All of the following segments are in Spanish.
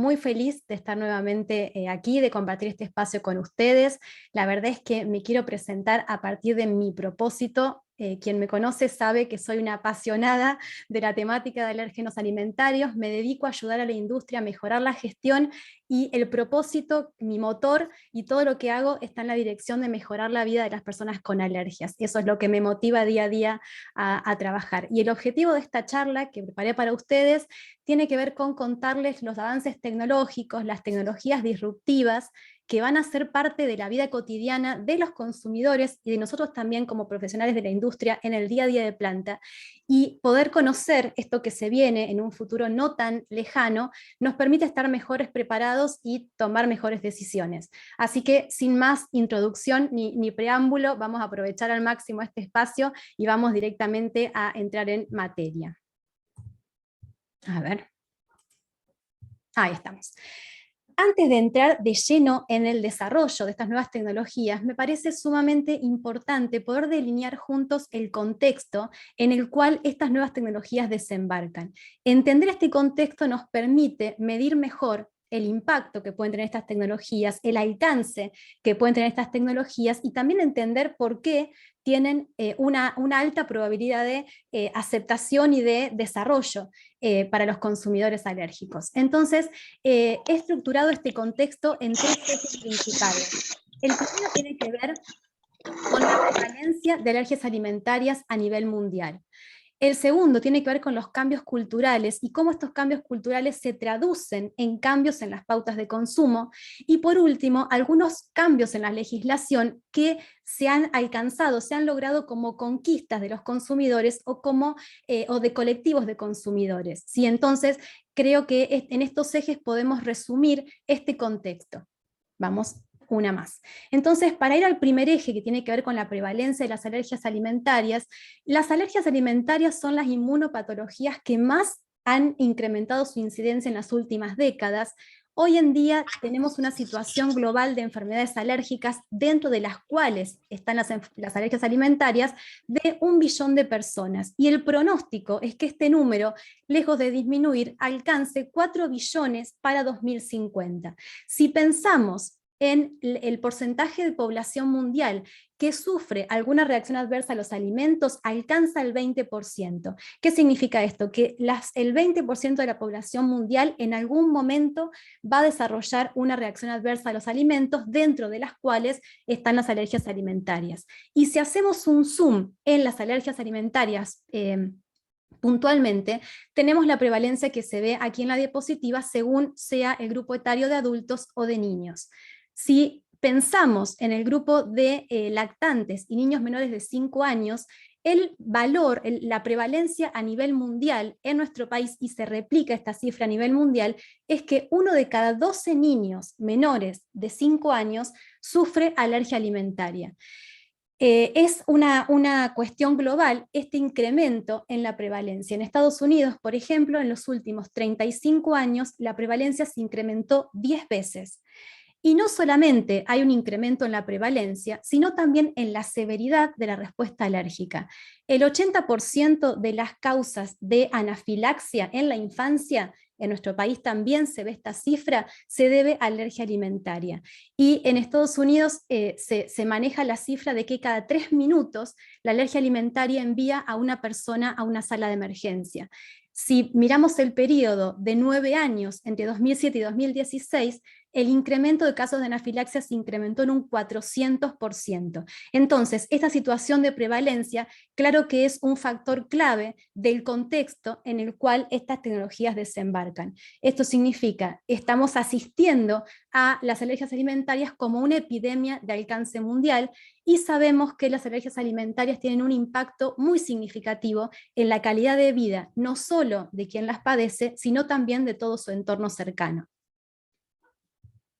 Muy feliz de estar nuevamente aquí, de compartir este espacio con ustedes. La verdad es que me quiero presentar a partir de mi propósito. Quien me conoce sabe que soy una apasionada de la temática de alérgenos alimentarios. Me dedico a ayudar a la industria a mejorar la gestión y el propósito, mi motor y todo lo que hago está en la dirección de mejorar la vida de las personas con alergias. Eso es lo que me motiva día a día a trabajar. Y el objetivo de esta charla que preparé para ustedes tiene que ver con contarles los avances tecnológicos, las tecnologías disruptivas que van a ser parte de la vida cotidiana de los consumidores y de nosotros también como profesionales de la industria en el día a día de planta, y poder conocer esto que se viene en un futuro no tan lejano nos permite estar mejores preparados y tomar mejores decisiones. Así que sin más introducción ni preámbulo, vamos a aprovechar al máximo este espacio y vamos directamente a entrar en materia. A ver. Ahí estamos. Antes de entrar de lleno en el desarrollo de estas nuevas tecnologías, me parece sumamente importante poder delinear juntos el contexto en el cual estas nuevas tecnologías desembarcan. Entender este contexto nos permite medir mejor el impacto que pueden tener estas tecnologías, el alcance que pueden tener estas tecnologías y también entender por qué tienen una alta probabilidad de aceptación y de desarrollo para los consumidores alérgicos. Entonces, he estructurado este contexto en tres ejes principales. El primero tiene que ver con la prevalencia de alergias alimentarias a nivel mundial. El segundo tiene que ver con los cambios culturales y cómo estos cambios culturales se traducen en cambios en las pautas de consumo. Y por último, algunos cambios en la legislación que se han alcanzado, se han logrado como conquistas de los consumidores o de colectivos de consumidores. ¿Sí? Entonces, creo que en estos ejes podemos resumir este contexto. Vamos una más. Entonces, para ir al primer eje que tiene que ver con la prevalencia de las alergias alimentarias son las inmunopatologías que más han incrementado su incidencia en las últimas décadas. Hoy en día tenemos una situación global de enfermedades alérgicas, dentro de las cuales están las alergias alimentarias, de 1 billón de personas. Y el pronóstico es que este número, lejos de disminuir, alcance 4 billones para 2050. Si pensamos en el porcentaje de población mundial que sufre alguna reacción adversa a los alimentos, alcanza el 20%. ¿Qué significa esto? Que el 20% de la población mundial en algún momento va a desarrollar una reacción adversa a los alimentos, dentro de las cuales están las alergias alimentarias. Y si hacemos un zoom en las alergias alimentarias, puntualmente, tenemos la prevalencia que se ve aquí en la diapositiva según sea el grupo etario de adultos o de niños. Si pensamos en el grupo de lactantes y niños menores de 5 años, el valor, la prevalencia a nivel mundial en nuestro país, y se replica esta cifra a nivel mundial, es que 1 de cada 12 niños menores de 5 años sufre alergia alimentaria. Es una cuestión global este incremento en la prevalencia. En Estados Unidos, por ejemplo, en los últimos 35 años, la prevalencia se incrementó 10 veces. Y no solamente hay un incremento en la prevalencia, sino también en la severidad de la respuesta alérgica. El 80% de las causas de anafilaxia en la infancia, en nuestro país también se ve esta cifra, se debe a alergia alimentaria. Y en Estados Unidos se maneja la cifra de que cada 3 minutos la alergia alimentaria envía a una persona a una sala de emergencia. Si miramos el periodo de 9 años, entre 2007 y 2016, el incremento de casos de anafilaxia se incrementó en un 400%. Entonces, esta situación de prevalencia, claro que es un factor clave del contexto en el cual estas tecnologías desembarcan. Esto significa, estamos asistiendo a las alergias alimentarias como una epidemia de alcance mundial, y sabemos que las alergias alimentarias tienen un impacto muy significativo en la calidad de vida, no solo de quien las padece, sino también de todo su entorno cercano.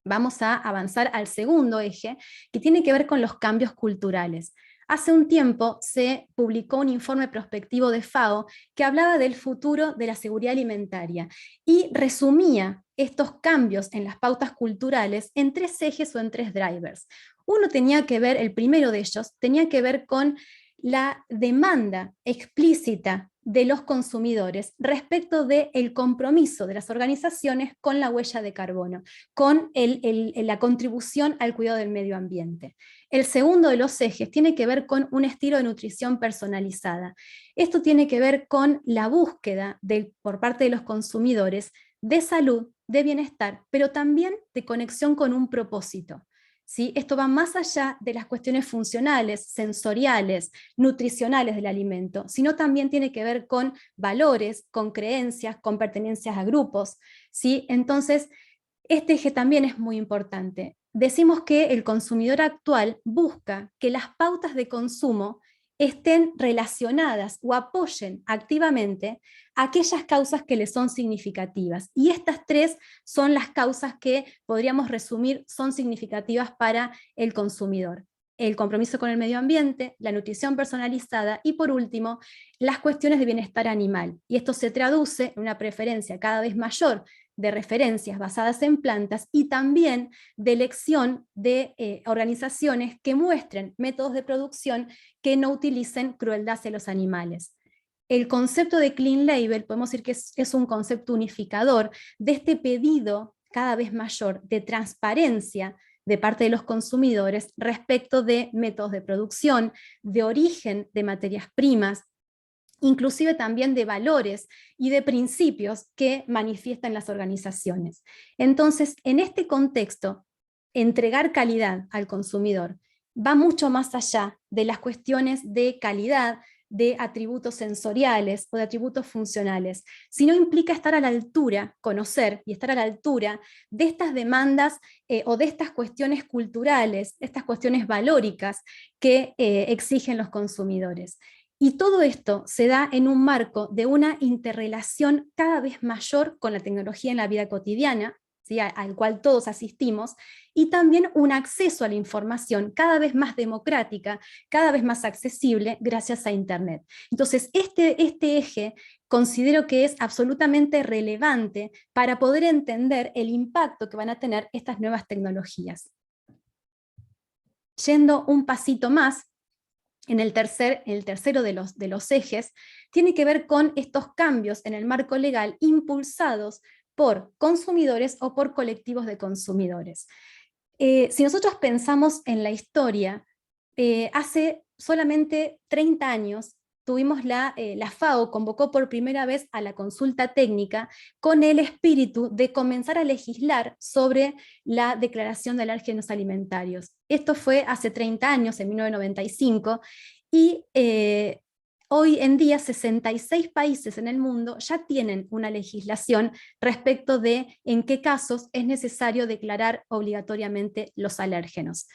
Vamos a avanzar al segundo eje, que tiene que ver con los cambios culturales. Hace un tiempo se publicó un informe prospectivo de FAO que hablaba del futuro de la seguridad alimentaria y resumía estos cambios en las pautas culturales en 3 ejes o en 3 drivers. Uno tenía que ver, el primero de ellos, tenía que ver con la demanda explícita de los consumidores respecto del compromiso de las organizaciones con la huella de carbono, con la contribución al cuidado del medio ambiente. El segundo de los ejes tiene que ver con un estilo de nutrición personalizada. Esto tiene que ver con la búsqueda por parte de los consumidores de salud, de bienestar, pero también de conexión con un propósito. ¿Sí? Esto va más allá de las cuestiones funcionales, sensoriales, nutricionales del alimento, sino también tiene que ver con valores, con creencias, con pertenencias a grupos. ¿Sí? Entonces, este eje también es muy importante. Decimos que el consumidor actual busca que las pautas de consumo estén relacionadas o apoyen activamente aquellas causas que le son significativas. Y estas tres son las causas que podríamos resumir son significativas para el consumidor: el compromiso con el medio ambiente, la nutrición personalizada y, por último, las cuestiones de bienestar animal. Y esto se traduce en una preferencia cada vez mayor de referencias basadas en plantas y también de elección de organizaciones que muestren métodos de producción que no utilicen crueldad hacia los animales. El concepto de Clean Label podemos decir que es un concepto unificador de este pedido cada vez mayor de transparencia de parte de los consumidores respecto de métodos de producción, de origen de materias primas, inclusive también de valores y de principios que manifiestan las organizaciones. Entonces, en este contexto, entregar calidad al consumidor va mucho más allá de las cuestiones de calidad, de atributos sensoriales o de atributos funcionales, sino implica estar a la altura, conocer y estar a la altura de estas demandas o de estas cuestiones culturales, estas cuestiones valóricas que exigen los consumidores. Y todo esto se da en un marco de una interrelación cada vez mayor con la tecnología en la vida cotidiana, ¿sí? Al cual todos asistimos, y también un acceso a la información cada vez más democrática, cada vez más accesible gracias a Internet. Entonces, este eje considero que es absolutamente relevante para poder entender el impacto que van a tener estas nuevas tecnologías. Yendo un pasito más, en el tercero de los ejes, tiene que ver con estos cambios en el marco legal impulsados por consumidores o por colectivos de consumidores. Si nosotros pensamos en la historia, hace solamente 30 años tuvimos la FAO convocó por primera vez a la consulta técnica con el espíritu de comenzar a legislar sobre la declaración de alérgenos alimentarios. Esto fue hace 30 años, en 1995, y hoy en día 66 países en el mundo ya tienen una legislación respecto de en qué casos es necesario declarar obligatoriamente los alérgenos.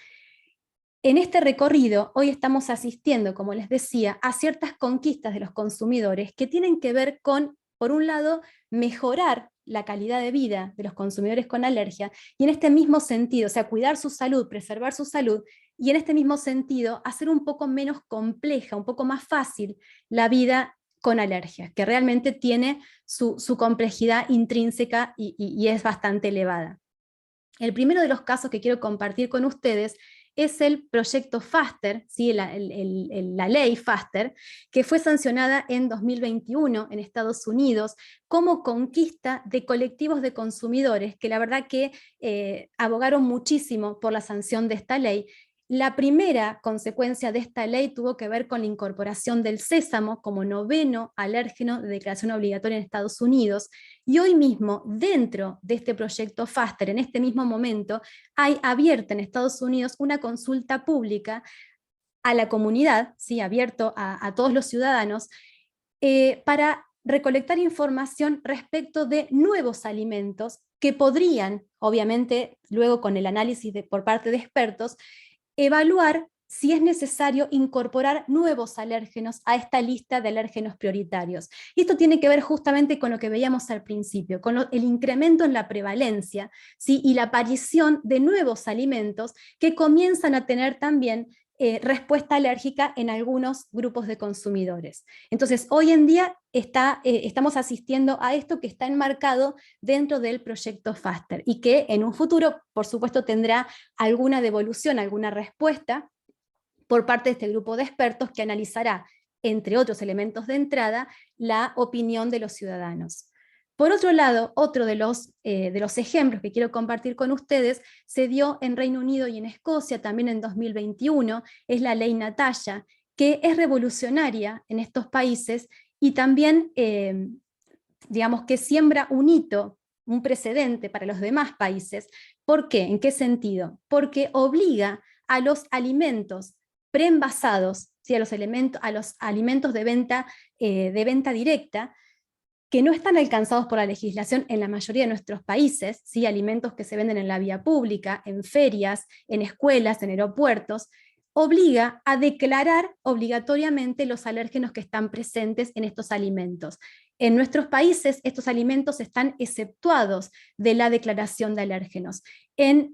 En este recorrido, hoy estamos asistiendo, como les decía, a ciertas conquistas de los consumidores que tienen que ver con, por un lado, mejorar la calidad de vida de los consumidores con alergia, y en este mismo sentido, o sea, cuidar su salud, preservar su salud, y en este mismo sentido, hacer un poco menos compleja, un poco más fácil la vida con alergias, que realmente tiene su complejidad intrínseca y es bastante elevada. El primero de los casos que quiero compartir con ustedes es el proyecto FASTER, ¿sí? la ley FASTER, que fue sancionada en 2021 en Estados Unidos como conquista de colectivos de consumidores que la verdad que abogaron muchísimo por la sanción de esta ley. La primera consecuencia de esta ley tuvo que ver con la incorporación del sésamo como 9º alérgeno de declaración obligatoria en Estados Unidos, y hoy mismo, dentro de este proyecto FASTER, en este mismo momento, hay abierta en Estados Unidos una consulta pública a la comunidad, ¿sí? Abierto a todos los ciudadanos, para recolectar información respecto de nuevos alimentos que podrían, obviamente, luego con el análisis por parte de expertos, evaluar si es necesario incorporar nuevos alérgenos a esta lista de alérgenos prioritarios. Y esto tiene que ver justamente con lo que veíamos al principio, con el incremento en la prevalencia, ¿sí? Y la aparición de nuevos alimentos que comienzan a tener también respuesta alérgica en algunos grupos de consumidores. Entonces, hoy en día estamos asistiendo a esto que está enmarcado dentro del proyecto FASTER y que en un futuro, por supuesto, tendrá alguna devolución, alguna respuesta por parte de este grupo de expertos que analizará entre otros elementos de entrada, la opinión de los ciudadanos. Por otro lado, otro de los ejemplos que quiero compartir con ustedes se dio en Reino Unido y en Escocia también en 2021, es la ley Natalia, que es revolucionaria en estos países y también, digamos, que siembra un hito, un precedente para los demás países. ¿Por qué? ¿En qué sentido? Porque obliga a los alimentos preenvasados, ¿sí? a los alimentos de venta directa, que no están alcanzados por la legislación en la mayoría de nuestros países, ¿sí? Alimentos que se venden en la vía pública, en ferias, en escuelas, en aeropuertos, obliga a declarar obligatoriamente los alérgenos que están presentes en estos alimentos. En nuestros países estos alimentos están exceptuados de la declaración de alérgenos. En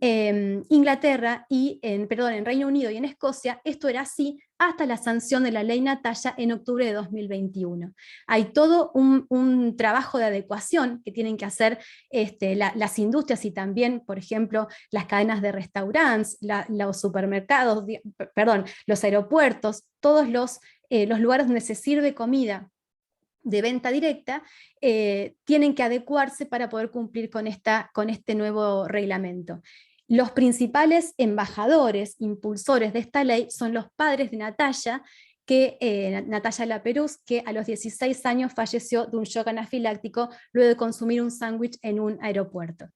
Inglaterra y en Reino Unido y en Escocia esto era así hasta la sanción de la ley Natalia en octubre de 2021. Hay todo un trabajo de adecuación que tienen que hacer las industrias y también, por ejemplo, las cadenas de restaurantes, los supermercados, los aeropuertos, todos los lugares donde se sirve comida de venta directa, tienen que adecuarse para poder cumplir con este nuevo reglamento. Los principales embajadores, impulsores de esta ley son los padres de Natalia, Natalia Laperús, que a los 16 años falleció de un shock anafiláctico luego de consumir un sándwich en un aeropuerto.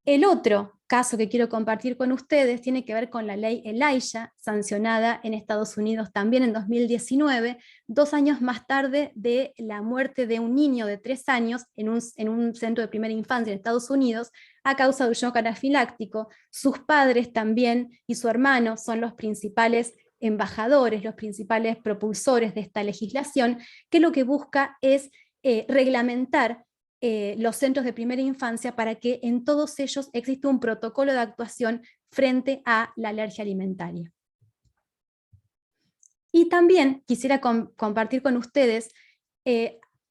El otro caso que quiero compartir con ustedes tiene que ver con la ley Elijah, sancionada en Estados Unidos también en 2019, 2 años más tarde de la muerte de un niño de 3 años en un centro de primera infancia en Estados Unidos a causa de un shock anafiláctico. Sus padres también y su hermano son los principales embajadores, los principales propulsores de esta legislación, que lo que busca es reglamentar los centros de primera infancia para que en todos ellos exista un protocolo de actuación frente a la alergia alimentaria. Y también quisiera compartir con ustedes,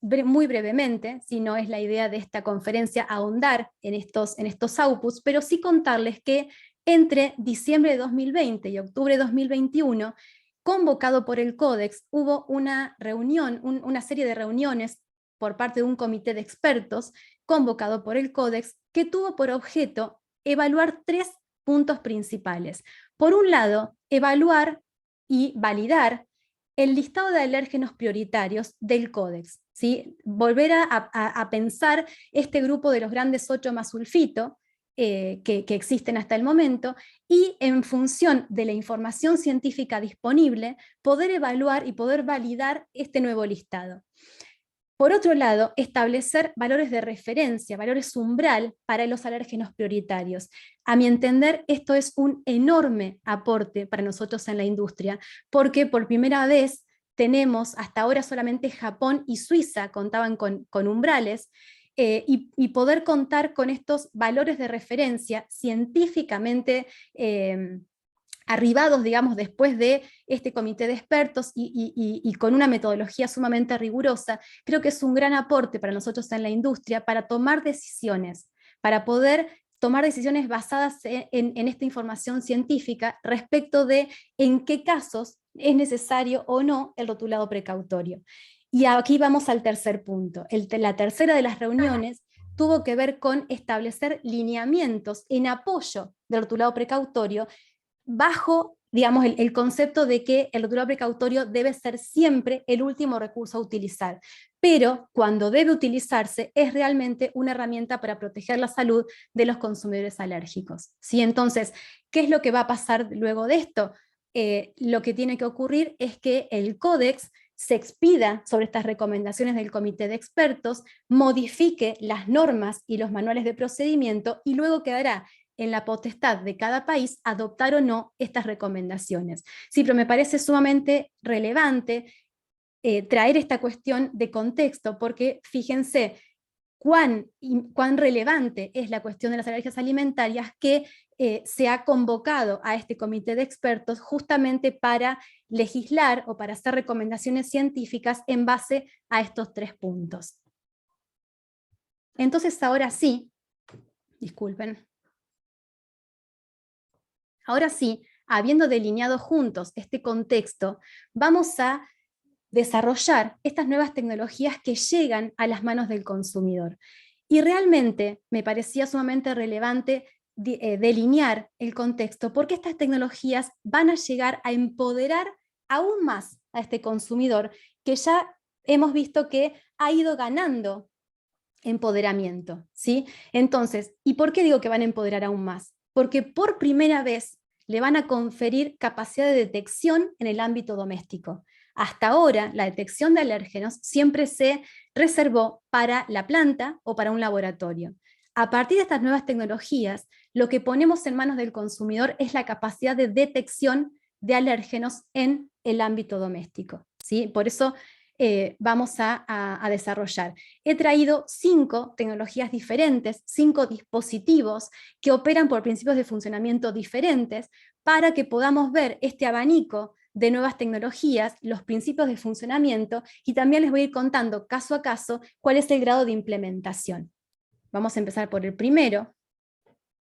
muy brevemente, si no es la idea de esta conferencia ahondar en estos outputs, pero sí contarles que entre diciembre de 2020 y octubre de 2021, convocado por el Códex, hubo una reunión, una serie de reuniones por parte de un comité de expertos convocado por el Códex, que tuvo por objeto evaluar 3 puntos principales. Por un lado, evaluar y validar el listado de alérgenos prioritarios del Códex, ¿sí? Volver a pensar este grupo de los grandes 8 más sulfito, que existen hasta el momento, y en función de la información científica disponible, poder evaluar y poder validar este nuevo listado. Por otro lado, establecer valores de referencia, valores umbral para los alérgenos prioritarios. A mi entender, esto es un enorme aporte para nosotros en la industria, porque por primera vez tenemos, hasta ahora solamente Japón y Suiza contaban con umbrales, y poder contar con estos valores de referencia científicamente arribados, digamos, después de este comité de expertos y con una metodología sumamente rigurosa, creo que es un gran aporte para nosotros en la industria para tomar decisiones, para poder tomar decisiones basadas en esta información científica respecto de en qué casos es necesario o no el rotulado precautorio. Y aquí vamos al tercer punto. La tercera de las reuniones tuvo que ver con establecer lineamientos en apoyo del rotulado precautorio bajo, digamos, el concepto de que el rotulado precautorio debe ser siempre el último recurso a utilizar, pero cuando debe utilizarse es realmente una herramienta para proteger la salud de los consumidores alérgicos, ¿sí? Entonces, ¿qué es lo que va a pasar luego de esto? Lo que tiene que ocurrir es que el Códex se expida sobre estas recomendaciones del comité de expertos, modifique las normas y los manuales de procedimiento y luego quedará en la potestad de cada país adoptar o no estas recomendaciones. Sí, pero me parece sumamente relevante traer esta cuestión de contexto, porque fíjense cuán relevante es la cuestión de las alergias alimentarias que se ha convocado a este comité de expertos justamente para legislar o para hacer recomendaciones científicas en base a estos 3 puntos. Entonces ahora sí, disculpen. Ahora sí, habiendo delineado juntos este contexto, vamos a desarrollar estas nuevas tecnologías que llegan a las manos del consumidor. Y realmente me parecía sumamente relevante delinear el contexto, porque estas tecnologías van a llegar a empoderar aún más a este consumidor, que ya hemos visto que ha ido ganando empoderamiento, ¿sí? Entonces, ¿y por qué digo que van a empoderar aún más? Porque por primera vez le van a conferir capacidad de detección en el ámbito doméstico. Hasta ahora, la detección de alérgenos siempre se reservó para la planta o para un laboratorio. A partir de estas nuevas tecnologías, lo que ponemos en manos del consumidor es la capacidad de detección de alérgenos en el ámbito doméstico, ¿sí? Por eso vamos a desarrollar. He traído 5 tecnologías diferentes, 5 dispositivos que operan por principios de funcionamiento diferentes, para que podamos ver este abanico de nuevas tecnologías, los principios de funcionamiento, y también les voy a ir contando caso a caso cuál es el grado de implementación. Vamos a empezar por el primero.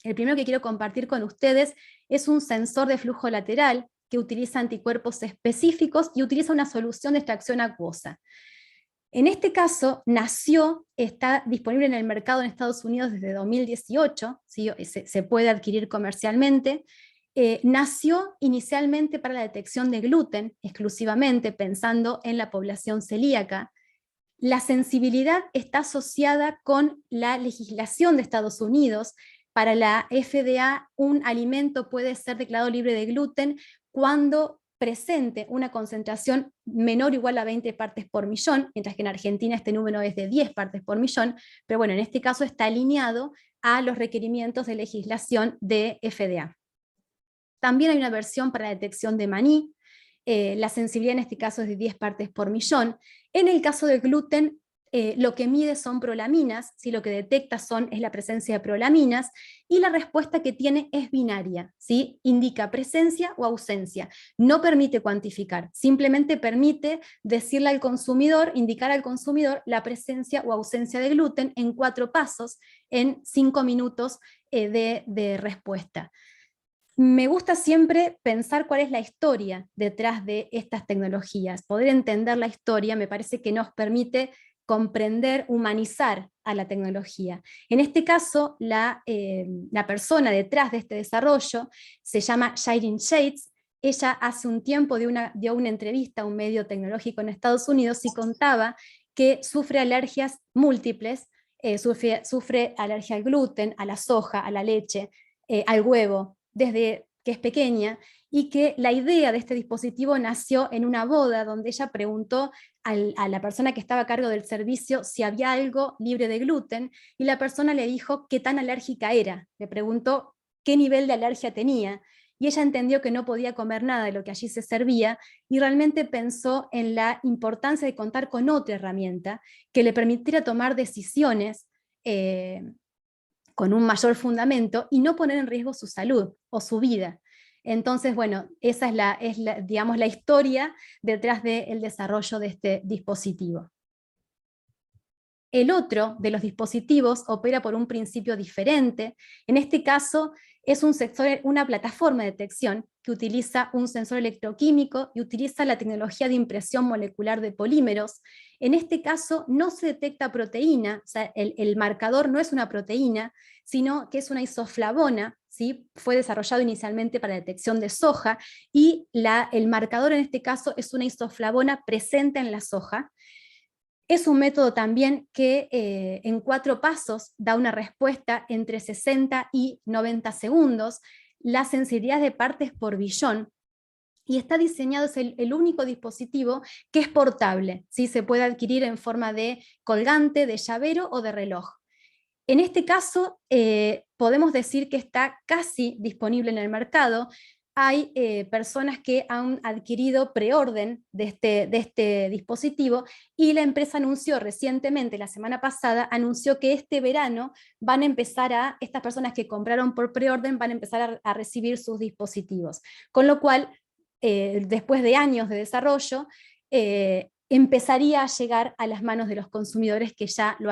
El primero que quiero compartir con ustedes es un sensor de flujo lateral que utiliza anticuerpos específicos y utiliza una solución de extracción acuosa. En este caso, está disponible en el mercado en Estados Unidos desde 2018, ¿sí? se puede adquirir comercialmente. Nació inicialmente para la detección de gluten, exclusivamente pensando en la población celíaca. La sensibilidad está asociada con la legislación de Estados Unidos. Para la FDA, un alimento puede ser declarado libre de gluten cuando presente una concentración menor o igual a 20 partes por millón, mientras que en Argentina este número es de 10 partes por millón, pero bueno, en este caso está alineado a los requerimientos de legislación de FDA. También hay una versión para la detección de maní. La sensibilidad en este caso es de 10 partes por millón. En el caso del gluten, lo que mide son prolaminas, ¿sí? Lo que detecta es la presencia de prolaminas, y la respuesta que tiene es binaria, ¿sí? Indica presencia o ausencia, no permite cuantificar, simplemente permite decirle al consumidor, indicar al consumidor la presencia o ausencia de gluten en 4 pasos, en 5 minutos de respuesta. Me gusta siempre pensar cuál es la historia detrás de estas tecnologías. Poder entender la historia me parece que nos permite comprender, humanizar a la tecnología. En este caso, la persona detrás de este desarrollo se llama Shirin Shades. Ella hace un tiempo dio una entrevista a un medio tecnológico en Estados Unidos y contaba que sufre alergias múltiples, sufre alergia al gluten, a la soja, a la leche, al huevo, desde que es pequeña, y que la idea de este dispositivo nació en una boda donde ella preguntó a la persona que estaba a cargo del servicio si había algo libre de gluten, y la persona le dijo qué tan alérgica era, le preguntó qué nivel de alergia tenía, y ella entendió que no podía comer nada de lo que allí se servía, y realmente pensó en la importancia de contar con otra herramienta que le permitiera tomar decisiones con un mayor fundamento y no poner en riesgo su salud o su vida. Entonces, bueno, esa digamos, la historia detrás del desarrollo de este dispositivo. El otro de los dispositivos opera por un principio diferente. En este caso es una plataforma de detección que utiliza un sensor electroquímico y utiliza la tecnología de impresión molecular de polímeros. En este caso no se detecta proteína, o sea, el marcador no es una proteína, sino que es una isoflavona, ¿sí? Fue desarrollado inicialmente para la detección de soja, y el marcador en este caso es una isoflavona presente en la soja. Es un método también que en 4 pasos da una respuesta entre 60 y 90 segundos, la sensibilidad de partes por billón, y está diseñado, es el único dispositivo que es portable, ¿sí? Se puede adquirir en forma de colgante, de llavero o de reloj. En este caso, podemos decir que está casi disponible en el mercado. Hay personas que han adquirido preorden de este dispositivo, y la empresa anunció recientemente, la semana pasada, anunció que este verano estas personas que compraron por preorden van a empezar a recibir sus dispositivos. Con lo cual, después de años de desarrollo, empezaría a llegar a las manos de los consumidores que ya lo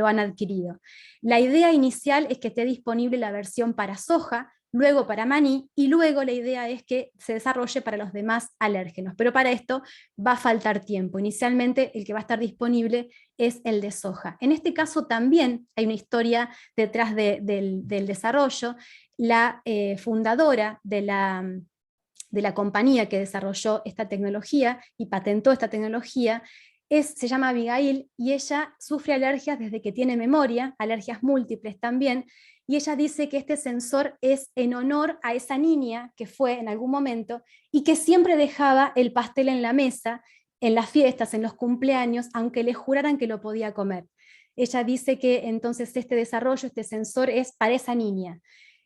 han adquirido. La idea inicial es que esté disponible la versión para soja, luego para maní, y luego la idea es que se desarrolle para los demás alérgenos. Pero para esto va a faltar tiempo. Inicialmente el que va a estar disponible es el de soja. En este caso también hay una historia detrás del desarrollo. La fundadora de la compañía que desarrolló esta tecnología y patentó esta tecnología se llama Abigail, y ella sufre alergias desde que tiene memoria, alergias múltiples también, y ella dice que este sensor es en honor a esa niña que fue en algún momento y que siempre dejaba el pastel en la mesa, en las fiestas, en los cumpleaños, aunque le juraran que lo podía comer. Ella dice que entonces este desarrollo, este sensor es para esa niña.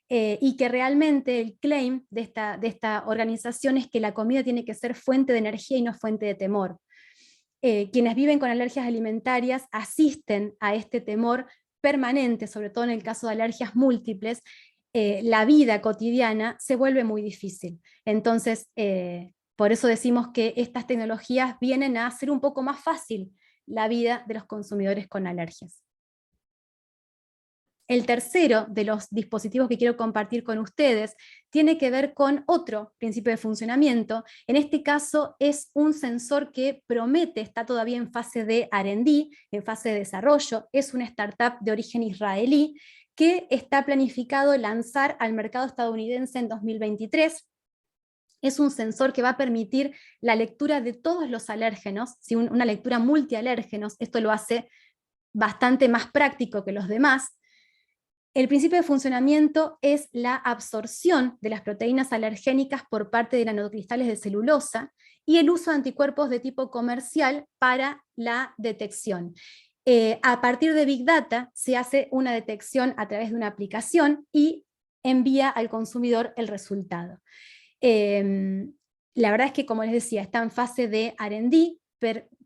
Y que realmente el claim de esta organización es que la comida tiene que ser fuente de energía y no fuente de temor. Quienes viven con alergias alimentarias asisten a este temor permanente, sobre todo en el caso de alergias múltiples. La vida cotidiana se vuelve muy difícil. Entonces, por eso decimos que estas tecnologías vienen a hacer un poco más fácil la vida de los consumidores con alergias. El tercero de los dispositivos que quiero compartir con ustedes tiene que ver con otro principio de funcionamiento. En este caso es un sensor que promete, está todavía en fase de R&D, en fase de desarrollo, es una startup de origen israelí que está planificado lanzar al mercado estadounidense en 2023. Es un sensor que va a permitir la lectura de todos los alérgenos, una lectura multialérgenos. Esto lo hace bastante más práctico que los demás. El principio de funcionamiento es la absorción de las proteínas alergénicas por parte de nanocristales de celulosa y el uso de anticuerpos de tipo comercial para la detección. A partir de Big Data se hace una detección a través de una aplicación y envía al consumidor el resultado. La verdad es que, como les decía, está en fase de R&D,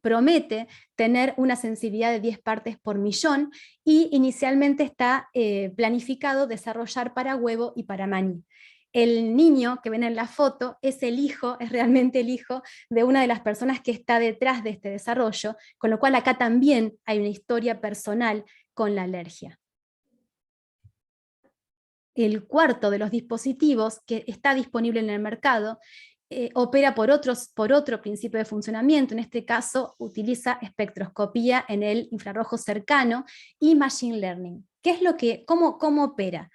promete tener una sensibilidad de 10 partes por millón y inicialmente está planificado desarrollar para huevo y para maní. El niño que ven en la foto es realmente el hijo de una de las personas que está detrás de este desarrollo, con lo cual acá también hay una historia personal con la alergia. El cuarto de los dispositivos que está disponible en el mercado opera por otro principio de funcionamiento. En este caso utiliza espectroscopía en el infrarrojo cercano y machine learning. ¿Cómo opera?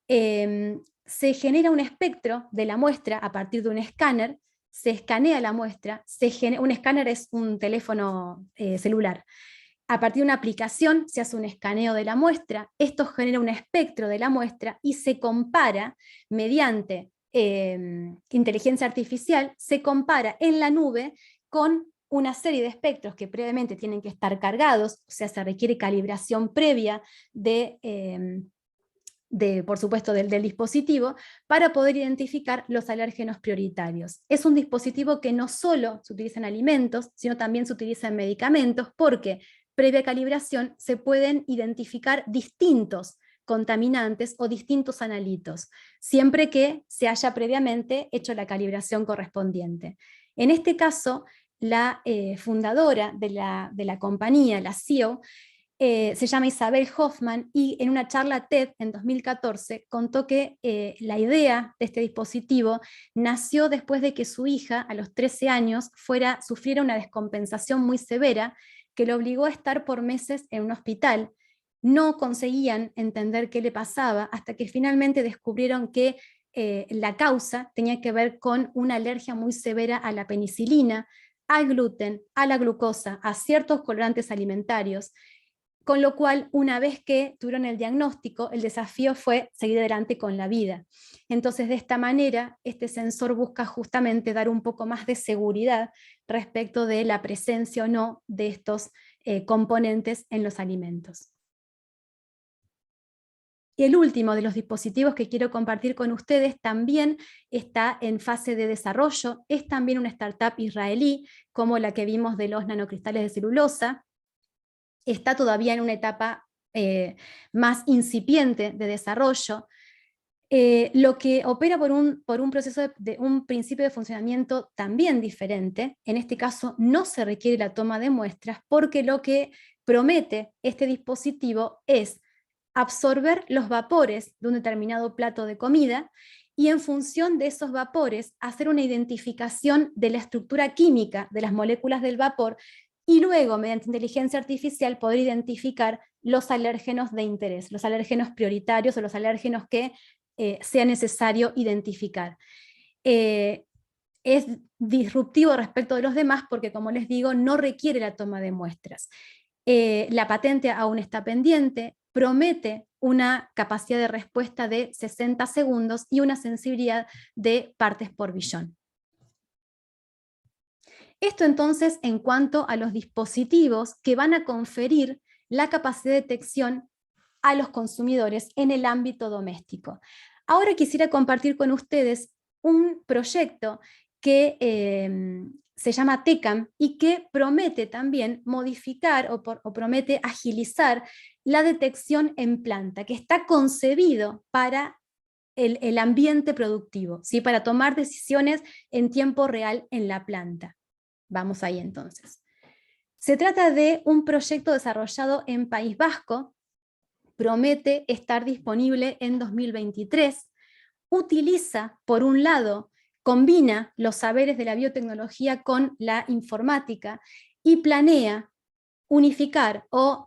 Se genera un espectro de la muestra a partir de un escáner, se escanea la muestra, un escáner es un teléfono celular. A partir de una aplicación se hace un escaneo de la muestra, esto genera un espectro de la muestra y se compara mediante inteligencia artificial, se compara en la nube con una serie de espectros que previamente tienen que estar cargados, o sea, se requiere calibración previa por supuesto, del dispositivo, para poder identificar los alérgenos prioritarios. Es un dispositivo que no solo se utiliza en alimentos, sino también se utiliza en medicamentos, porque previa calibración se pueden identificar distintos contaminantes o distintos analitos, siempre que se haya previamente hecho la calibración correspondiente. En este caso, la fundadora de la compañía, la CEO, se llama Isabel Hoffman, y en una charla TED en 2014 contó que la idea de este dispositivo nació después de que su hija a los 13 años sufriera una descompensación muy severa que lo obligó a estar por meses en un hospital. No conseguían entender qué le pasaba hasta que finalmente descubrieron que la causa tenía que ver con una alergia muy severa a la penicilina, al gluten, a la glucosa, a ciertos colorantes alimentarios. Con lo cual, una vez que tuvieron el diagnóstico, el desafío fue seguir adelante con la vida. Entonces, de esta manera, este sensor busca justamente dar un poco más de seguridad respecto de la presencia o no de estos componentes en los alimentos. Y el último de los dispositivos que quiero compartir con ustedes también está en fase de desarrollo, es también una startup israelí, como la que vimos de los nanocristales de celulosa. Está todavía en una etapa más incipiente de desarrollo, lo que opera por un proceso de un principio de funcionamiento también diferente. En este caso no se requiere la toma de muestras, porque lo que promete este dispositivo es absorber los vapores de un determinado plato de comida y en función de esos vapores hacer una identificación de la estructura química de las moléculas del vapor y luego, mediante inteligencia artificial, poder identificar los alérgenos de interés, los alérgenos prioritarios o los alérgenos que sea necesario identificar. Es disruptivo respecto de los demás porque, como les digo, no requiere la toma de muestras. La patente aún está pendiente, promete una capacidad de respuesta de 60 segundos y una sensibilidad de partes por billón. Esto entonces en cuanto a los dispositivos que van a conferir la capacidad de detección a los consumidores en el ámbito doméstico. Ahora quisiera compartir con ustedes un proyecto que se llama TECAM y que promete también modificar o promete agilizar la detección en planta, que está concebido para el ambiente productivo, ¿sí? Para tomar decisiones en tiempo real en la planta. Vamos ahí entonces. Se trata de un proyecto desarrollado en País Vasco, promete estar disponible en 2023, utiliza, por un lado, combina los saberes de la biotecnología con la informática y planea unificar o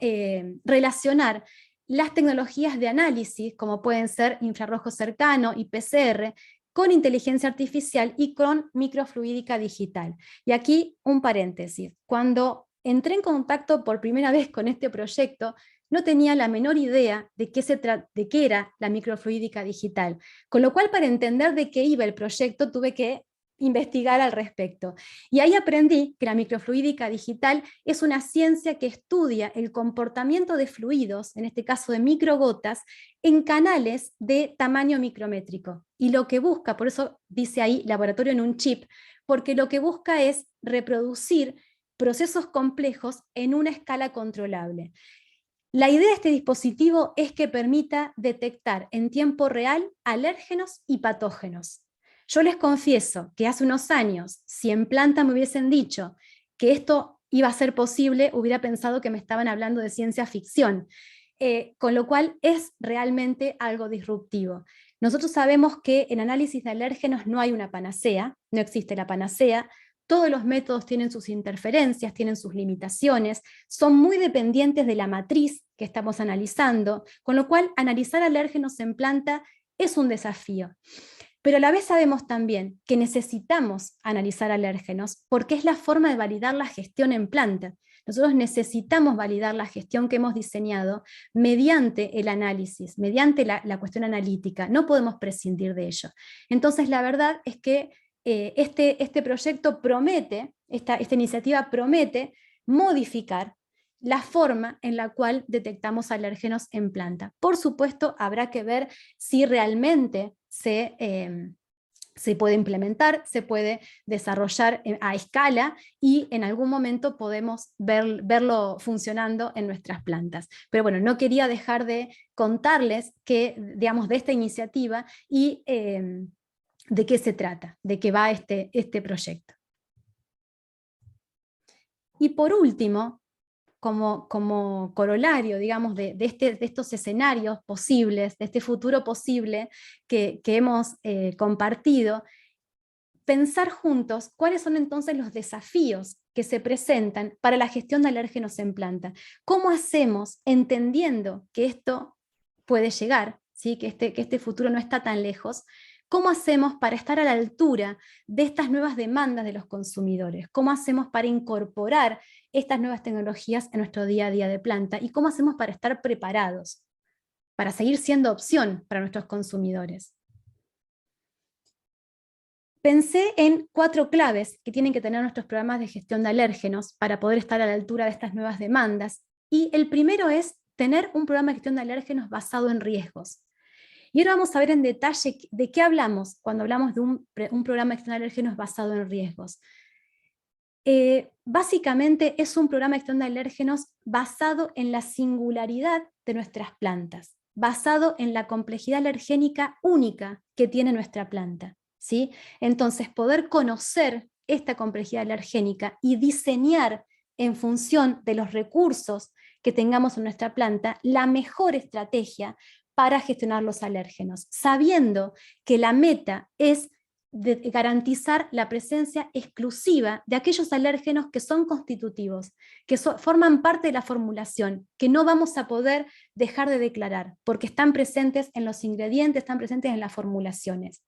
relacionar las tecnologías de análisis, como pueden ser infrarrojo cercano y PCR, con inteligencia artificial y con microfluídica digital. Y aquí un paréntesis. Cuando entré en contacto por primera vez con este proyecto, no tenía la menor idea de qué era la microfluídica digital, con lo cual para entender de qué iba el proyecto tuve que investigar al respecto. Y ahí aprendí que la microfluídica digital es una ciencia que estudia el comportamiento de fluidos, en este caso de microgotas, en canales de tamaño micrométrico. Y lo que busca, por eso dice ahí laboratorio en un chip, porque lo que busca es reproducir procesos complejos en una escala controlable. La idea de este dispositivo es que permita detectar en tiempo real alérgenos y patógenos. Yo les confieso que hace unos años, si en planta me hubiesen dicho que esto iba a ser posible, hubiera pensado que me estaban hablando de ciencia ficción, con lo cual es realmente algo disruptivo. Nosotros sabemos que en análisis de alérgenos no hay una panacea, no existe la panacea, todos los métodos tienen sus interferencias, tienen sus limitaciones, son muy dependientes de la matriz que estamos analizando, con lo cual analizar alérgenos en planta es un desafío. Pero a la vez sabemos también que necesitamos analizar alérgenos porque es la forma de validar la gestión en planta. Nosotros necesitamos validar la gestión que hemos diseñado mediante el análisis, mediante la cuestión analítica. No podemos prescindir de ello. Entonces, la verdad es que este proyecto promete, esta iniciativa promete modificar la forma en la cual detectamos alérgenos en planta. Por supuesto, habrá que ver si realmente se puede implementar, se puede desarrollar a escala y en algún momento podemos verlo funcionando en nuestras plantas. Pero bueno, no quería dejar de contarles que, digamos, de esta iniciativa y de qué se trata, de qué va este proyecto. Y por último, como corolario, digamos, de estos escenarios posibles, de este futuro posible que hemos compartido, pensar juntos cuáles son entonces los desafíos que se presentan para la gestión de alérgenos en planta. ¿Cómo hacemos, entendiendo que esto puede llegar, ¿sí? que este futuro no está tan lejos? ¿Cómo hacemos para estar a la altura de estas nuevas demandas de los consumidores? ¿Cómo hacemos para incorporar estas nuevas tecnologías en nuestro día a día de planta? ¿Y cómo hacemos para estar preparados, para seguir siendo opción para nuestros consumidores? Pensé en 4 claves que tienen que tener nuestros programas de gestión de alérgenos para poder estar a la altura de estas nuevas demandas. Y el primero es tener un programa de gestión de alérgenos basado en riesgos. Y ahora vamos a ver en detalle de qué hablamos cuando hablamos de un programa de gestión de alérgenos basado en riesgos. Básicamente es un programa de gestión de alérgenos basado en la singularidad de nuestras plantas, basado en la complejidad alergénica única que tiene nuestra planta, ¿sí? Entonces, poder conocer esta complejidad alergénica y diseñar en función de los recursos que tengamos en nuestra planta la mejor estrategia para gestionar los alérgenos, sabiendo que la meta es de garantizar la presencia exclusiva de aquellos alérgenos que son constitutivos, que forman parte de la formulación, que no vamos a poder dejar de declarar, porque están presentes en los ingredientes, están presentes en las formulaciones.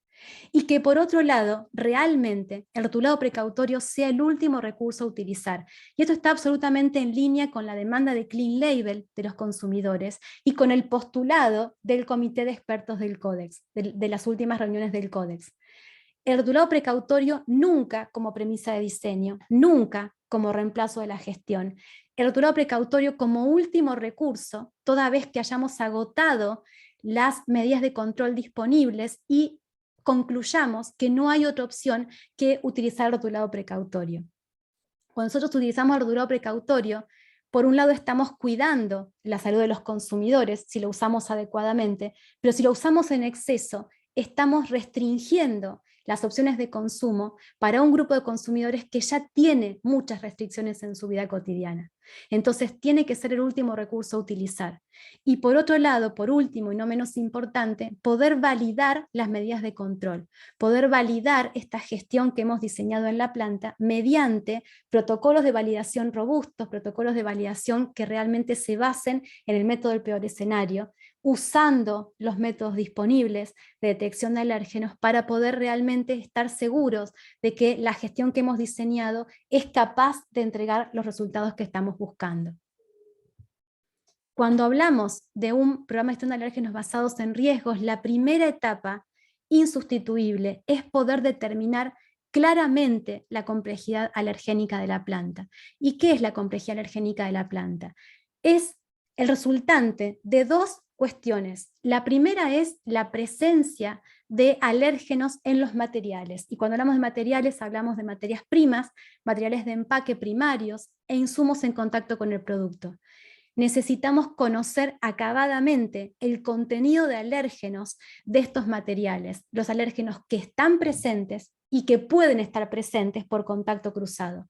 Y que por otro lado, realmente, el rotulado precautorio sea el último recurso a utilizar. Y esto está absolutamente en línea con la demanda de clean label de los consumidores y con el postulado del Comité de Expertos del Códex, de las últimas reuniones del Códex. El rotulado precautorio nunca como premisa de diseño, nunca como reemplazo de la gestión. El rotulado precautorio como último recurso, toda vez que hayamos agotado las medidas de control disponibles y concluyamos que no hay otra opción que utilizar el rotulado precautorio. Cuando nosotros utilizamos el rotulado precautorio, por un lado estamos cuidando la salud de los consumidores si lo usamos adecuadamente, pero si lo usamos en exceso, estamos restringiendo las opciones de consumo para un grupo de consumidores que ya tiene muchas restricciones en su vida cotidiana. Entonces tiene que ser el último recurso a utilizar. Y por otro lado, por último y no menos importante, poder validar las medidas de control, poder validar esta gestión que hemos diseñado en la planta mediante protocolos de validación robustos, protocolos de validación que realmente se basen en el método del peor escenario, usando los métodos disponibles de detección de alérgenos para poder realmente estar seguros de que la gestión que hemos diseñado es capaz de entregar los resultados que estamos buscando. Cuando hablamos de un programa de gestión de alérgenos basados en riesgos, la primera etapa insustituible es poder determinar claramente la complejidad alergénica de la planta. ¿Y qué es la complejidad alergénica de la planta? Es el resultante de dos cuestiones. La primera es la presencia de alérgenos en los materiales. Y cuando hablamos de materiales, hablamos de materias primas, materiales de empaque primarios e insumos en contacto con el producto. Necesitamos conocer acabadamente el contenido de alérgenos de estos materiales, los alérgenos que están presentes y que pueden estar presentes por contacto cruzado.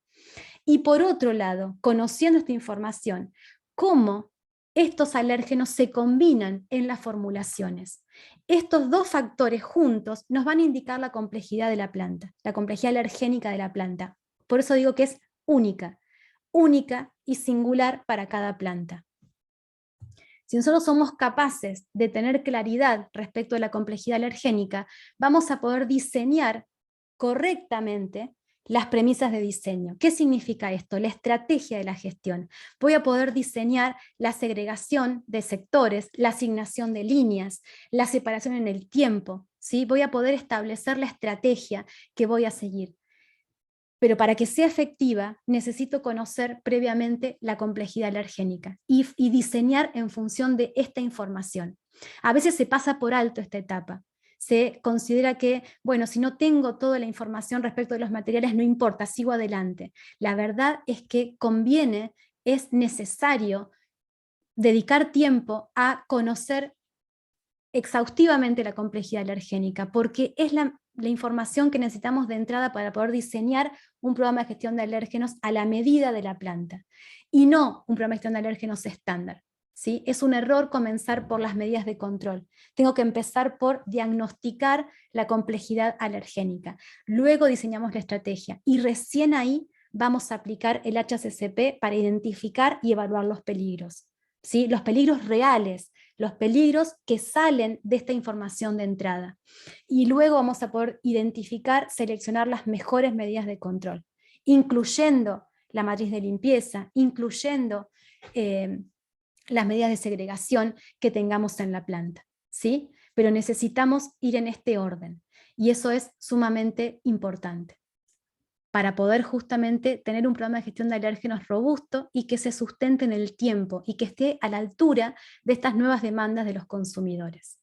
Y por otro lado, conociendo esta información, cómo estos alérgenos se combinan en las formulaciones. Estos dos factores juntos nos van a indicar la complejidad de la planta, la complejidad alergénica de la planta. Por eso digo que es única y singular para cada planta. Si nosotros somos capaces de tener claridad respecto a la complejidad alergénica, vamos a poder diseñar correctamente las premisas de diseño. ¿Qué significa esto? La estrategia de la gestión. Voy a poder diseñar la segregación de sectores, la asignación de líneas, la separación en el tiempo, ¿sí? Voy a poder establecer la estrategia que voy a seguir. Pero para que sea efectiva, necesito conocer previamente la complejidad alergénica y diseñar en función de esta información. A veces se pasa por alto esta etapa. Se considera que, bueno, si no tengo toda la información respecto de los materiales, no importa, sigo adelante. La verdad es que conviene, es necesario dedicar tiempo a conocer exhaustivamente la complejidad alergénica, porque es la información que necesitamos de entrada para poder diseñar un programa de gestión de alérgenos a la medida de la planta, y no un programa de gestión de alérgenos estándar. ¿Sí? Es un error comenzar por las medidas de control. Tengo que empezar por diagnosticar la complejidad alergénica. Luego diseñamos la estrategia y recién ahí vamos a aplicar el HACCP para identificar y evaluar los peligros. ¿Sí? Los peligros reales, los peligros que salen de esta información de entrada. Y luego vamos a poder identificar, seleccionar las mejores medidas de control, incluyendo la matriz de limpieza, incluyendo las medidas de segregación que tengamos en la planta, ¿sí? Pero necesitamos ir en este orden, y eso es sumamente importante para poder justamente tener un programa de gestión de alérgenos robusto y que se sustente en el tiempo y que esté a la altura de estas nuevas demandas de los consumidores.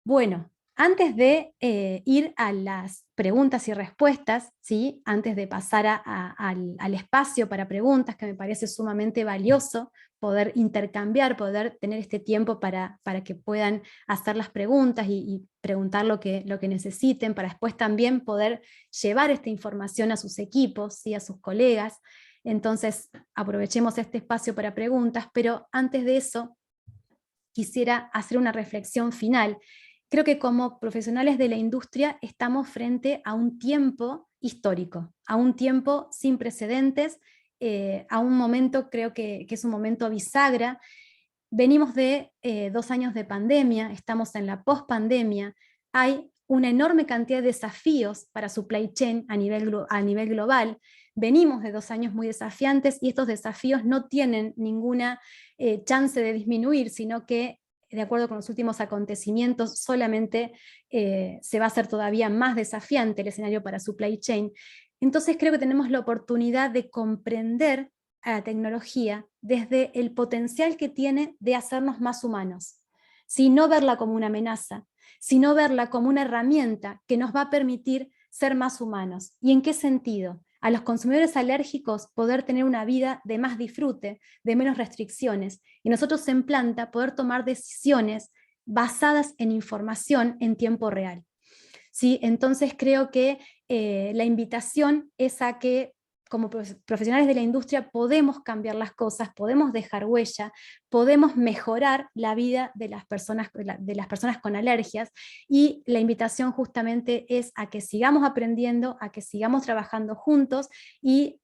Bueno, antes de ir a las preguntas y respuestas, ¿sí? Antes de pasar al espacio para preguntas, que me parece sumamente valioso poder intercambiar, poder tener este tiempo para que puedan hacer las preguntas y preguntar lo que necesiten, para después también poder llevar esta información a sus equipos, ¿sí? A sus colegas. Entonces, aprovechemos este espacio para preguntas, pero antes de eso, quisiera hacer una reflexión final. Creo que como profesionales de la industria estamos frente a un tiempo histórico, a un tiempo sin precedentes, a un momento, creo que es un momento bisagra. Venimos de 2 años de pandemia, estamos en la pospandemia, hay una enorme cantidad de desafíos para supply chain a nivel global. Venimos de 2 años muy desafiantes y estos desafíos no tienen ninguna chance de disminuir, sino que, de acuerdo con los últimos acontecimientos, solamente se va a hacer todavía más desafiante el escenario para supply chain. Entonces creo que tenemos la oportunidad de comprender a la tecnología desde el potencial que tiene de hacernos más humanos, ¿sí? No verla como una amenaza, sino verla como una herramienta que nos va a permitir ser más humanos. ¿Y en qué sentido? A los consumidores alérgicos poder tener una vida de más disfrute, de menos restricciones, y nosotros en planta poder tomar decisiones basadas en información en tiempo real. ¿Sí? Entonces creo que la invitación es a que como profesionales de la industria podemos cambiar las cosas, podemos dejar huella, podemos mejorar la vida de las personas con alergias, y la invitación justamente es a que sigamos aprendiendo, a que sigamos trabajando juntos y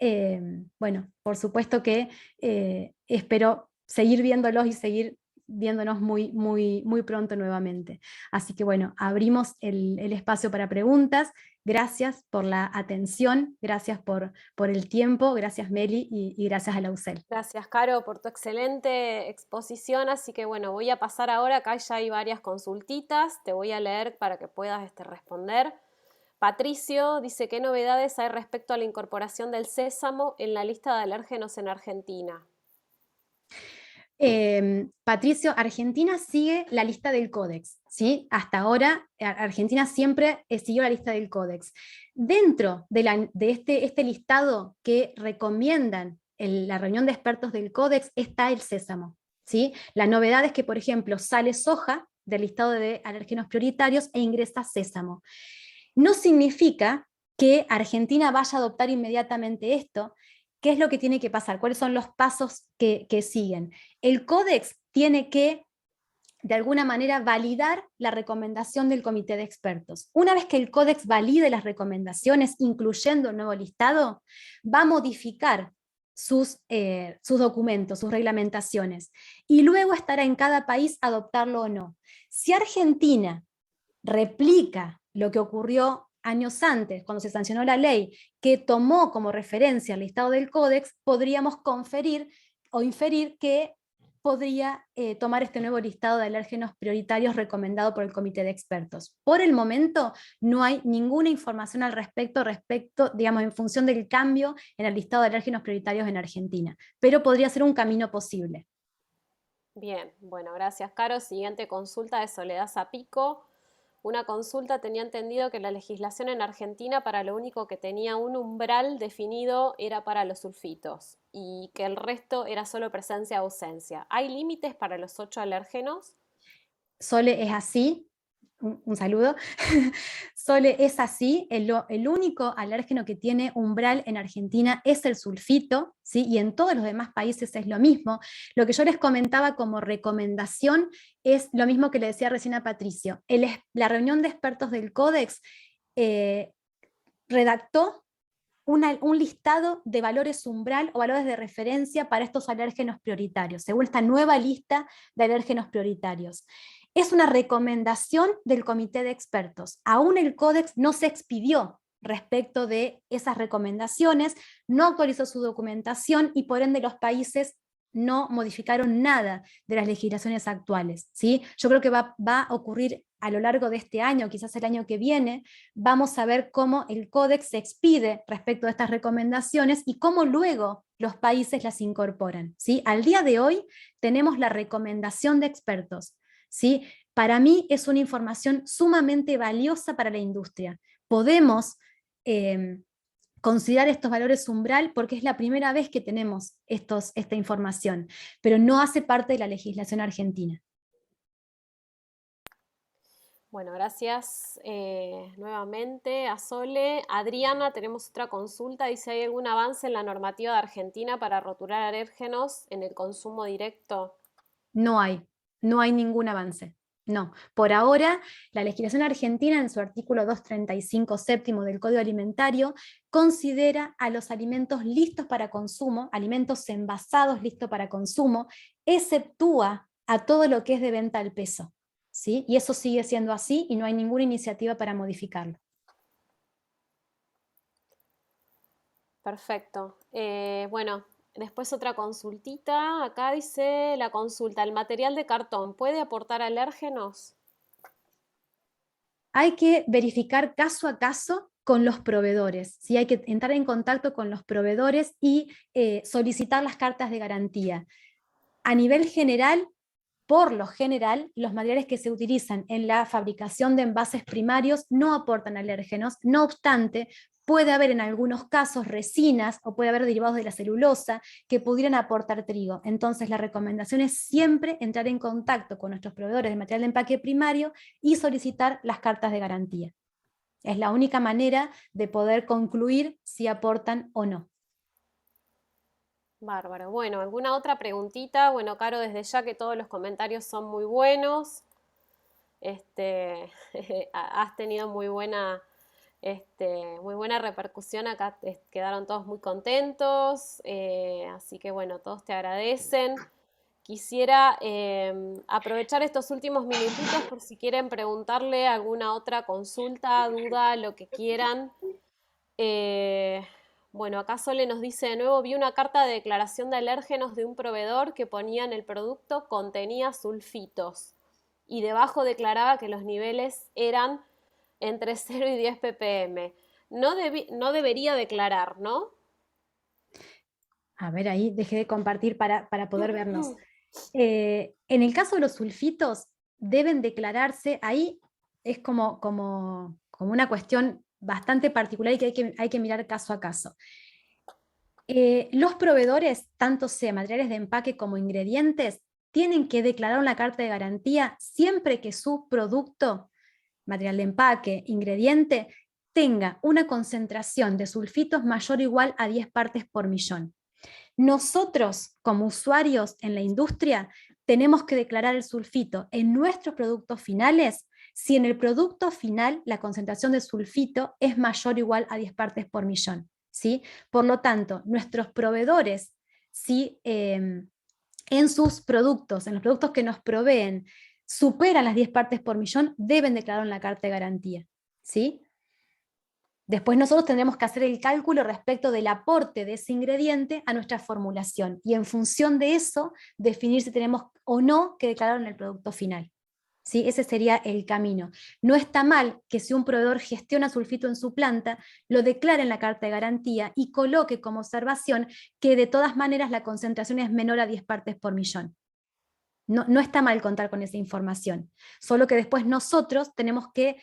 bueno, por supuesto que espero seguir viéndolos y seguir viéndonos muy, muy, muy pronto nuevamente. Así que bueno, abrimos el espacio para preguntas. Gracias por la atención, gracias por el tiempo, gracias Meli y gracias a la UCEL. Gracias, Caro, por tu excelente exposición. Así que bueno, voy a pasar ahora, acá ya hay varias consultitas, te voy a leer para que puedas responder. Patricio dice, ¿qué novedades hay respecto a la incorporación del sésamo en la lista de alérgenos en Argentina? Patricio, Argentina sigue la lista del Códex, ¿sí? Hasta ahora Argentina siempre siguió la lista del Códex. Dentro de este listado que recomiendan la reunión de expertos del Códex está el sésamo, ¿sí? La novedad es que, por ejemplo, sale soja del listado de alérgenos prioritarios e ingresa sésamo. No significa que Argentina vaya a adoptar inmediatamente esto. ¿Qué es lo que tiene que pasar? ¿Cuáles son los pasos que siguen? El Códex tiene que, de alguna manera, validar la recomendación del comité de expertos. Una vez que el Códex valide las recomendaciones, incluyendo el nuevo listado, va a modificar sus documentos, sus reglamentaciones, y luego estará en cada país adoptarlo o no. Si Argentina replica lo que ocurrió años antes, cuando se sancionó la ley, que tomó como referencia el listado del Códex, podríamos conferir o inferir que podría tomar este nuevo listado de alérgenos prioritarios recomendado por el comité de expertos. Por el momento no hay ninguna información al respecto, digamos, en función del cambio en el listado de alérgenos prioritarios en Argentina, pero podría ser un camino posible. Bien, bueno, gracias, Caro. Siguiente consulta de Soledad Zapico. Una consulta, tenía entendido que la legislación en Argentina para lo único que tenía un umbral definido era para los sulfitos y que el resto era solo presencia-ausencia. ¿Hay límites para los 8 alérgenos? Sole es así, un saludo. Sole es así, el único alérgeno que tiene umbral en Argentina es el sulfito, ¿sí? Y en todos los demás países es lo mismo. Lo que yo les comentaba como recomendación es lo mismo que le decía recién a Patricio. La reunión de expertos del Códex eh, redactó un listado de valores umbral o valores de referencia para estos alérgenos prioritarios, según esta nueva lista de alérgenos prioritarios. Es una recomendación del comité de expertos. Aún el Códex no se expidió respecto de esas recomendaciones, no actualizó su documentación y por ende los países no modificaron nada de las legislaciones actuales, ¿sí? Yo creo que va a ocurrir a lo largo de este año, quizás el año que viene, vamos a ver cómo el Códex se expide respecto a estas recomendaciones y cómo luego los países las incorporan, ¿sí? Al día de hoy tenemos la recomendación de expertos, ¿sí? Para mí es una información sumamente valiosa para la industria. Podemos considerar estos valores umbral porque es la primera vez que tenemos esta información, pero no hace parte de la legislación argentina. Bueno, gracias nuevamente a Sole. Adriana, tenemos otra consulta. Dice, ¿hay algún avance en la normativa de Argentina para rotular alérgenos en el consumo directo? No hay, no hay ningún avance. No, por ahora la legislación argentina en su artículo 235 séptimo del Código Alimentario considera a los alimentos listos para consumo, alimentos envasados listos para consumo, exceptúa a todo lo que es de venta al peso, ¿sí? Y eso sigue siendo así y no hay ninguna iniciativa para modificarlo. Perfecto. Bueno, después otra consultita. Acá dice la consulta, ¿el material de cartón puede aportar alérgenos? Hay que verificar caso a caso con los proveedores, ¿sí? Hay que entrar en contacto con los proveedores y solicitar las cartas de garantía. A nivel general, por lo general, los materiales que se utilizan en la fabricación de envases primarios no aportan alérgenos, no obstante, puede haber en algunos casos resinas o puede haber derivados de la celulosa que pudieran aportar trigo. Entonces, la recomendación es siempre entrar en contacto con nuestros proveedores de material de empaque primario y solicitar las cartas de garantía. Es la única manera de poder concluir si aportan o no. Bárbaro. Bueno, ¿alguna otra preguntita? Bueno, Caro, desde ya que todos los comentarios son muy buenos. Has tenido muy buena repercusión acá, quedaron todos muy contentos, así que bueno, todos te agradecen. Quisiera aprovechar estos últimos minutitos por si quieren preguntarle alguna otra consulta, duda, lo que quieran. Eh, bueno, acá Sole nos dice de nuevo, vi una carta de declaración de alérgenos de un proveedor que ponía en el producto contenía sulfitos y debajo declaraba que los niveles eran entre 0 y 10 ppm. No debería declarar, ¿no? A ver, ahí dejé de compartir para poder vernos. En el caso de los sulfitos, deben declararse, ahí es como una cuestión bastante particular y que hay que mirar caso a caso. Los proveedores, tanto sea materiales de empaque como ingredientes, tienen que declarar una carta de garantía siempre que su producto, material de empaque, ingrediente, tenga una concentración de sulfitos mayor o igual a 10 partes por millón. Nosotros, como usuarios en la industria, tenemos que declarar el sulfito en nuestros productos finales si en el producto final la concentración de sulfito es mayor o igual a 10 partes por millón. ¿Sí? Por lo tanto, nuestros proveedores, si en sus productos, en los productos que nos proveen, superan las 10 partes por millón, deben declarar en la carta de garantía. ¿Sí? Después nosotros tendremos que hacer el cálculo respecto del aporte de ese ingrediente a nuestra formulación y en función de eso definir si tenemos o no que declarar en el producto final. ¿Sí? Ese sería el camino. No está mal que si un proveedor gestiona sulfito en su planta, lo declare en la carta de garantía y coloque como observación que de todas maneras la concentración es menor a 10 partes por millón. No está mal contar con esa información, solo que después nosotros tenemos que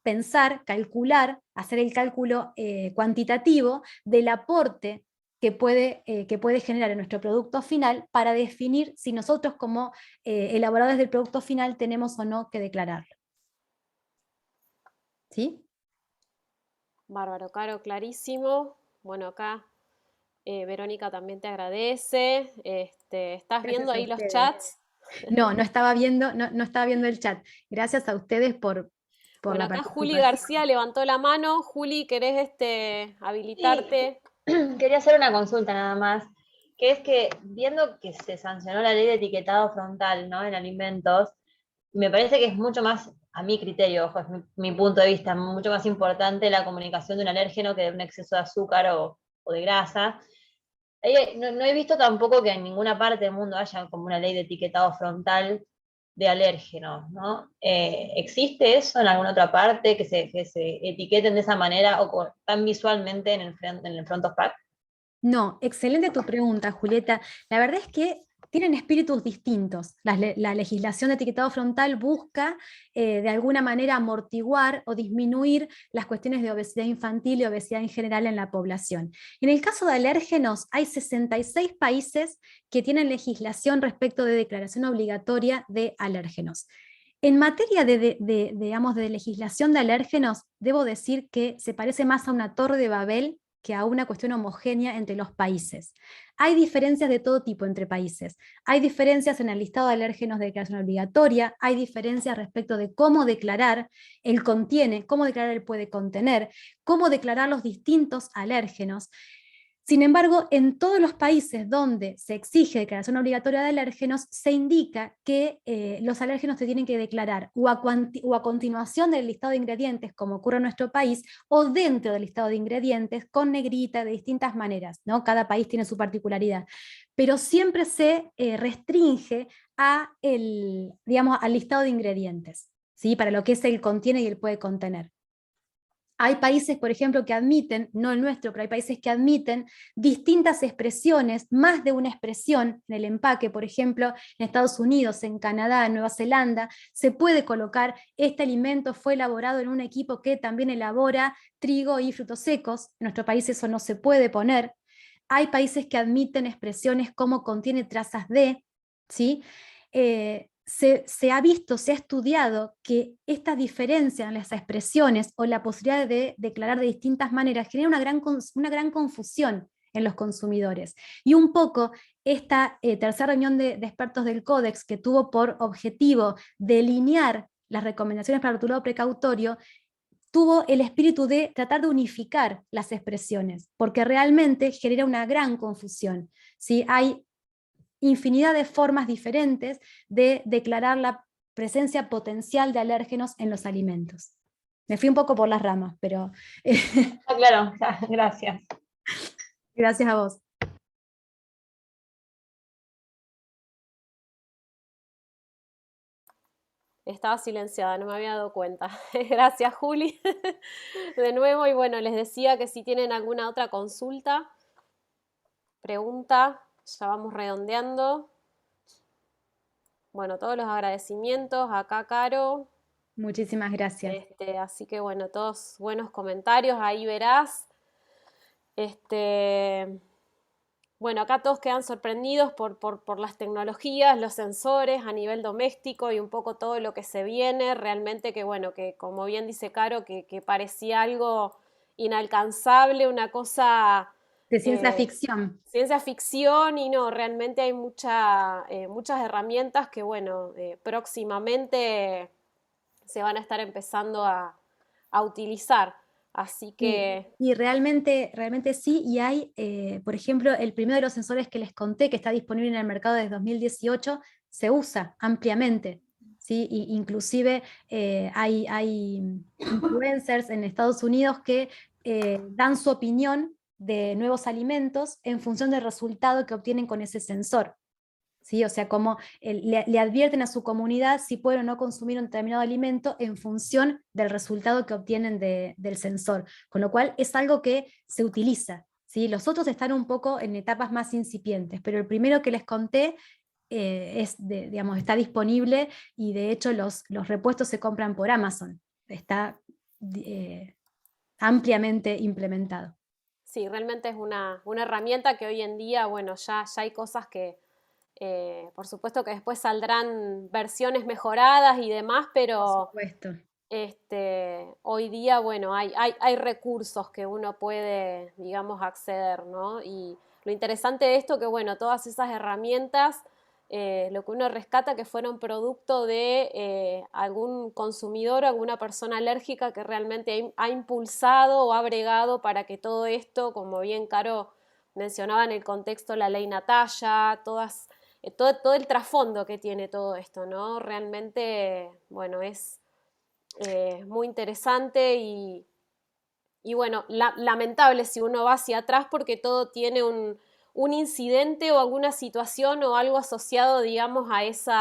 pensar, calcular, hacer el cálculo cuantitativo del aporte que puede generar en nuestro producto final para definir si nosotros como elaboradores del producto final tenemos o no que declararlo. ¿Sí? Bárbaro, Caro, clarísimo. Bueno, acá Verónica también te agradece. ¿Estás viendo Gracias a ahí los ustedes. chats? No estaba viendo el chat. Gracias a ustedes por Bueno, la acá Juli participación. García levantó la mano. Juli, ¿querés Sí, habilitarte? quería hacer una consulta nada más, que es que viendo que se sancionó la ley de etiquetado frontal, ¿no? En alimentos, me parece que es mucho más, a mi criterio, ojo, es mi punto de vista, mucho más importante la comunicación de un alérgeno que de un exceso de azúcar o de grasa. No he visto tampoco que en ninguna parte del mundo haya como una ley de etiquetado frontal de alérgenos, ¿no? ¿Existe eso en alguna otra parte que se etiqueten de esa manera o tan visualmente en el front of pack? No, excelente tu pregunta, Julieta. La verdad es que tienen espíritus distintos. La legislación de etiquetado frontal busca de alguna manera amortiguar o disminuir las cuestiones de obesidad infantil y obesidad en general en la población. En el caso de alérgenos, hay 66 países que tienen legislación respecto de declaración obligatoria de alérgenos. En materia digamos, de legislación de alérgenos, debo decir que se parece más a una torre de Babel que a una cuestión homogénea entre los países. Hay diferencias de todo tipo entre países. Hay diferencias en el listado de alérgenos de declaración obligatoria, hay diferencias respecto de cómo declarar el contiene, cómo declarar el puede contener, cómo declarar los distintos alérgenos. Sin embargo, en todos los países donde se exige declaración obligatoria de alérgenos, se indica que los alérgenos se tienen que declarar o a continuación del listado de ingredientes, como ocurre en nuestro país, o dentro del listado de ingredientes, con negrita, de distintas maneras, ¿no? Cada país tiene su particularidad. Pero siempre se restringe digamos, al listado de ingredientes, ¿sí? Para lo que es el contiene y el puede contener. Hay países, por ejemplo, que admiten, no el nuestro, pero hay países que admiten distintas expresiones, más de una expresión en el empaque. Por ejemplo, en Estados Unidos, en Canadá, en Nueva Zelanda, se puede colocar: este alimento fue elaborado en un equipo que también elabora trigo y frutos secos. En nuestro país eso no se puede poner. Hay países que admiten expresiones como contiene trazas de, ¿sí? Se ha visto, se ha estudiado que esta diferencia en las expresiones o la posibilidad de declarar de distintas maneras genera una gran confusión en los consumidores. Y un poco esta tercera reunión de expertos del Códex, que tuvo por objetivo delinear las recomendaciones para el rotulado precautorio, tuvo el espíritu de tratar de unificar las expresiones, porque realmente genera una gran confusión. ¿Sí? Hay infinidad de formas diferentes de declarar la presencia potencial de alérgenos en los alimentos. Me fui un poco por las ramas, pero Claro, gracias. gracias a vos. Estaba silenciada, no me había dado cuenta. Gracias, Juli. De nuevo, y bueno, les decía que si tienen alguna otra consulta, pregunta, ya vamos redondeando. Bueno, todos los agradecimientos, acá Caro. Muchísimas gracias. Así que bueno, todos buenos comentarios, ahí verás. Bueno, acá todos quedan sorprendidos por las tecnologías, los sensores a nivel doméstico y un poco todo lo que se viene. Realmente que bueno, que como bien dice Caro, que parecía algo inalcanzable, una cosa De ciencia ficción. ciencia ficción, y no, realmente hay muchas herramientas que bueno, próximamente se van a estar empezando a utilizar. Así que... Y realmente sí, y hay, por ejemplo, el primero de los sensores que les conté, que está disponible en el mercado desde 2018, se usa ampliamente. ¿Sí? Inclusive hay influencers en Estados Unidos que dan su opinión de nuevos alimentos en función del resultado que obtienen con ese sensor. ¿Sí? O sea, como le advierten a su comunidad si pueden o no consumir un determinado alimento en función del resultado que obtienen del sensor, con lo cual es algo que se utiliza. ¿Sí? Los otros están un poco en etapas más incipientes, pero el primero que les conté digamos, está disponible, y de hecho los repuestos se compran por Amazon. Está ampliamente implementado. Sí, realmente es una herramienta que hoy en día, bueno, ya hay cosas que, por supuesto que después saldrán versiones mejoradas y demás, pero Por supuesto. hoy día, bueno, hay recursos que uno puede, digamos, acceder, ¿no? Y lo interesante de esto que, bueno, todas esas herramientas, lo que uno rescata que fueron producto de algún consumidor o alguna persona alérgica que realmente ha impulsado o ha bregado para que todo esto, como bien Caro mencionaba en el contexto la ley Natalia, todo el trasfondo que tiene todo esto, ¿no? Realmente, bueno, es muy interesante y bueno, lamentable si uno va hacia atrás, porque todo tiene un incidente o alguna situación o algo asociado, digamos, a ese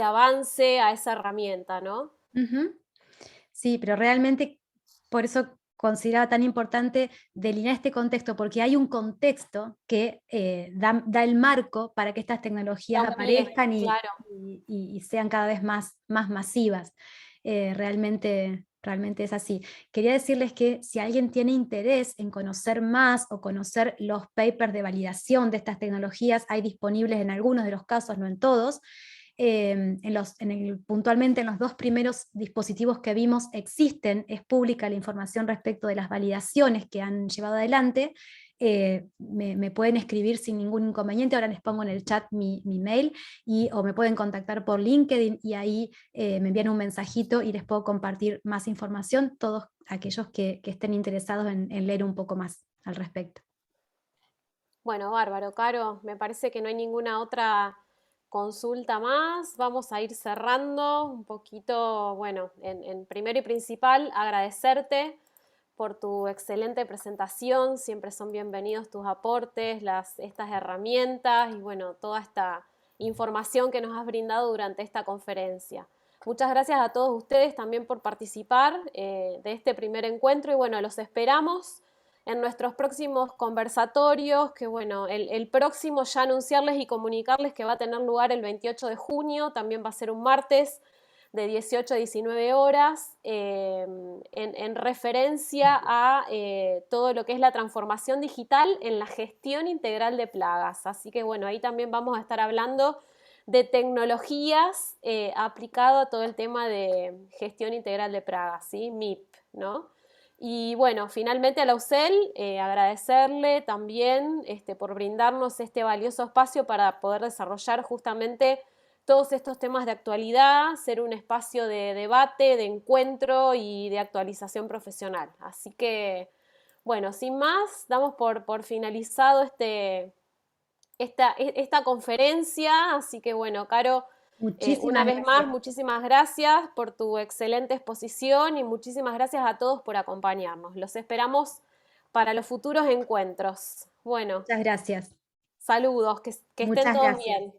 avance, a esa herramienta, ¿no? Uh-huh. Sí, pero realmente por eso consideraba tan importante delinear este contexto, porque hay un contexto que da el marco para que estas tecnologías aparezcan Claro. y sean cada vez más masivas. Realmente es así. Quería decirles que si alguien tiene interés en conocer más o conocer los papers de validación de estas tecnologías, hay disponibles en algunos de los casos, no en todos. Puntualmente en los 2 primeros dispositivos que vimos es pública la información respecto de las validaciones que han llevado adelante. Me pueden escribir sin ningún inconveniente, ahora les pongo en el chat mi mail, o me pueden contactar por LinkedIn y ahí me envían un mensajito y les puedo compartir más información, todos aquellos que estén interesados en leer un poco más al respecto. Bueno, bárbaro, Caro, me parece que no hay ninguna otra consulta más. Vamos a ir cerrando un poquito, bueno, en primero y principal, agradecerte por tu excelente presentación. Siempre son bienvenidos tus aportes, estas herramientas y bueno, toda esta información que nos has brindado durante esta conferencia. Muchas gracias a todos ustedes también por participar de este primer encuentro y bueno, los esperamos en nuestros próximos conversatorios, que bueno, el próximo ya anunciarles y comunicarles que va a tener lugar el 28 de junio, también va a ser un martes de 18 a 19 horas, en referencia a todo lo que es la transformación digital en la gestión integral de plagas. Así que bueno, ahí también vamos a estar hablando de tecnologías aplicado a todo el tema de gestión integral de plagas, ¿sí? MIP, ¿no? Y bueno, finalmente a la UCEL agradecerle también por brindarnos este valioso espacio para poder desarrollar justamente todos estos temas de actualidad, ser un espacio de debate, de encuentro y de actualización profesional. Así que, bueno, sin más, damos por finalizado esta conferencia. Así que, bueno, Caro, una Muchísimas vez más, gracias. muchísimas gracias por tu excelente exposición y muchísimas gracias a todos por acompañarnos. Los esperamos para los futuros encuentros. Bueno, Muchas gracias. saludos, que estén Muchas todos gracias. bien.